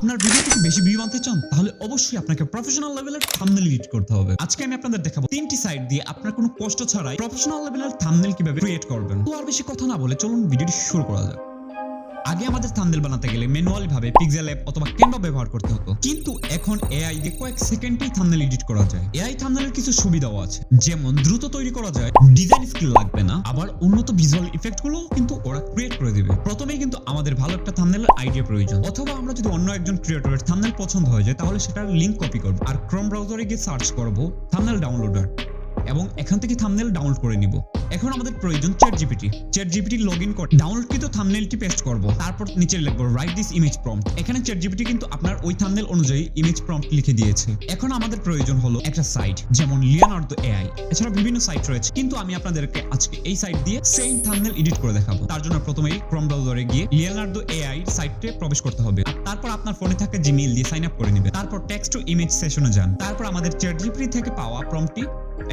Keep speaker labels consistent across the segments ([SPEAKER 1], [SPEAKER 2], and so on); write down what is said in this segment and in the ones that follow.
[SPEAKER 1] আপনার ভিডিও থেকে বেশি ভিউ আনতে চান তাহলে অবশ্যই আপনাকে প্রফেশনাল লেভেলের থাম্বনেল এডিট করতে হবে। আজকে আমি আপনাদের দেখাবো 3টি সাইট দিয়ে আপনার কোনো কষ্ট ছাড়াই প্রফেশনাল লেভেলের থাম্বনেল কিভাবে ক্রিয়েট করবেন। তো আর বেশি কথা না বলে চলুন ভিডিওটি শুরু করা যাক। আগে আমাদের থাম্বনেল বানাতে গেলে ম্যানুয়ালি ভাবে পিক্সেল অ্যাপ অথবা ক্যানভা ব্যবহার করতে হতো, কিন্তু এখন এআই দিয়ে কয়েক সেকেন্ডেই থাম্বনেল এডিট করা যায়। এআই থাম্বনেলের কিছু সুবিধাও আছে, যেমন দ্রুত তৈরি করা যায়, ডিজাইন স্কিল লাগবে না, আবার উন্নত ভিজুয়াল ইফেক্ট গুলো কিন্তু ওরা ক্রিয়েট করে দিবে। প্রথমেই কিন্তু আমাদের ভালো একটা থাম্বনেলের আইডিয়া প্রয়োজন, অথবা আমরা যদি অন্য একজন ক্রিয়েটরের থাম্বনেল পছন্দ হয়ে যায় তাহলে সেটার লিংক কপি করব আর ক্রোম ব্রাউজারে গিয়ে সার্চ করব থাম্বনেল ডাউনলোডার এবং এখান থেকে থাম্বনেল ডাউনলোড করে নিব। এখন আমাদের প্রয়োজন চ্যাটজিপিটি লগইন করে ডাউনলোডকৃত থাম্বনেলটি পেস্ট করব, তারপর নিচে লিখব রাইট দিস ইমেজ প্রম্পট। এখানে চ্যাটজিপিটি কিন্তু আপনার ওই থাম্বনেল অনুযায়ী ইমেজ প্রম্পট লিখে দিয়েছে। এখন আমাদের প্রয়োজন হলো একটা সাইট, যেমন লিওনার্দো এআই। এছাড়া বিভিন্ন সাইট রয়েছে, কিন্তু আমি আপনাদেরকে আজকে এই সাইট দিয়ে সেম থাম্বনেল এডিট করে দেখাবো। তার জন্য প্রথমেই ক্রোম ব্রাউজারে গিয়ে লিওনার্দো এআই সাইটে প্রবেশ করতে হবে, আর তারপর আপনার ফোনে থাকা জিমেইল দিয়ে সাইন আপ করে নেবেন। তারপর টেক্সট টু ইমেজ সেশনে যান, তারপর আমাদের চ্যাটজিপিটি থেকে পাওয়া প্রম্পটটি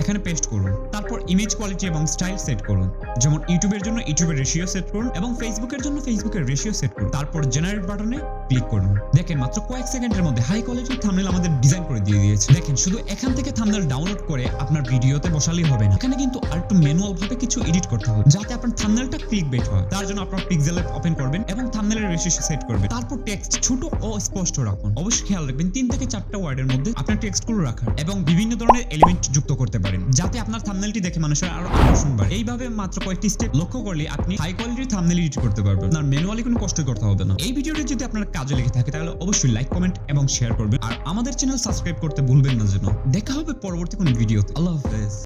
[SPEAKER 1] এখানে পেস্ট করুন। তারপর ইমেজ কোয়ালিটি এবং স্টাইল সেট করুন, যেমন ইউটিউবের জন্য ইউটিউবের রেশিও সেট করুন এবং ফেসবুকের জন্য ফেসবুকের রেশিও সেট করুন। তারপর জেনারেট বাটনে ক্লিক করুন। দেখেন মাত্র কয়েক সেকেন্ডের মধ্যে হাই কোয়ালিটির থাম্বনেল আমাদের ডিজাইন করে দিয়ে দিয়েছে। দেখেন শুধু এখান থেকে থাম্বনেল ডাউনলোড করে আপনার ভিডিওতে বসালেই হবে না, এখানে কিন্তু আরেকটু ম্যানুয়াল ভাবে কিছু এডিট করতে হবে যাতে আপনার থাম্বনেলটা ক্লিকবেট হয়। তার জন্য আপনার পিক্সেল অ্যাপ ওপেন করবেন এবং থাম্বনেলের রেশিও সেট করবেন। তারপর টেক্সট ছোট ও স্পষ্ট রাখুন। অবশ্যই খেয়াল রাখবেন 3 থেকে 4টা ওয়ার্ডের মধ্যে আপনার টেক্সটগুলো রাখার, এবং বিভিন্ন ধরনের এলিমেন্ট যুক্ত করতে পারেন যাতে আপনার থাম্বনেলটি দেখে মানুষের আরো আকর্ষণ বাড়ে। এইভাবে মাত্র কয়েকটি স্টেপ লক্ষ্য করলে আপনি হাই কোয়ালিটির থাম্বনেল এডিট করতে পারবেন। আপনার ম্যানুয়ালি কোনো কষ্ট করতে হবে না। এই ভিডিওটি যদি আপনার কাজে লেগে থাকে তাহলে অবশ্যই লাইক, কমেন্ট এবং শেয়ার করবেন, আর আমাদের চ্যানেল সাবস্ক্রাইব করতে ভুলবেন না যেন। দেখা হবে পরবর্তী কোনো ভিডিওতে। আল্লাহ হাফেজ।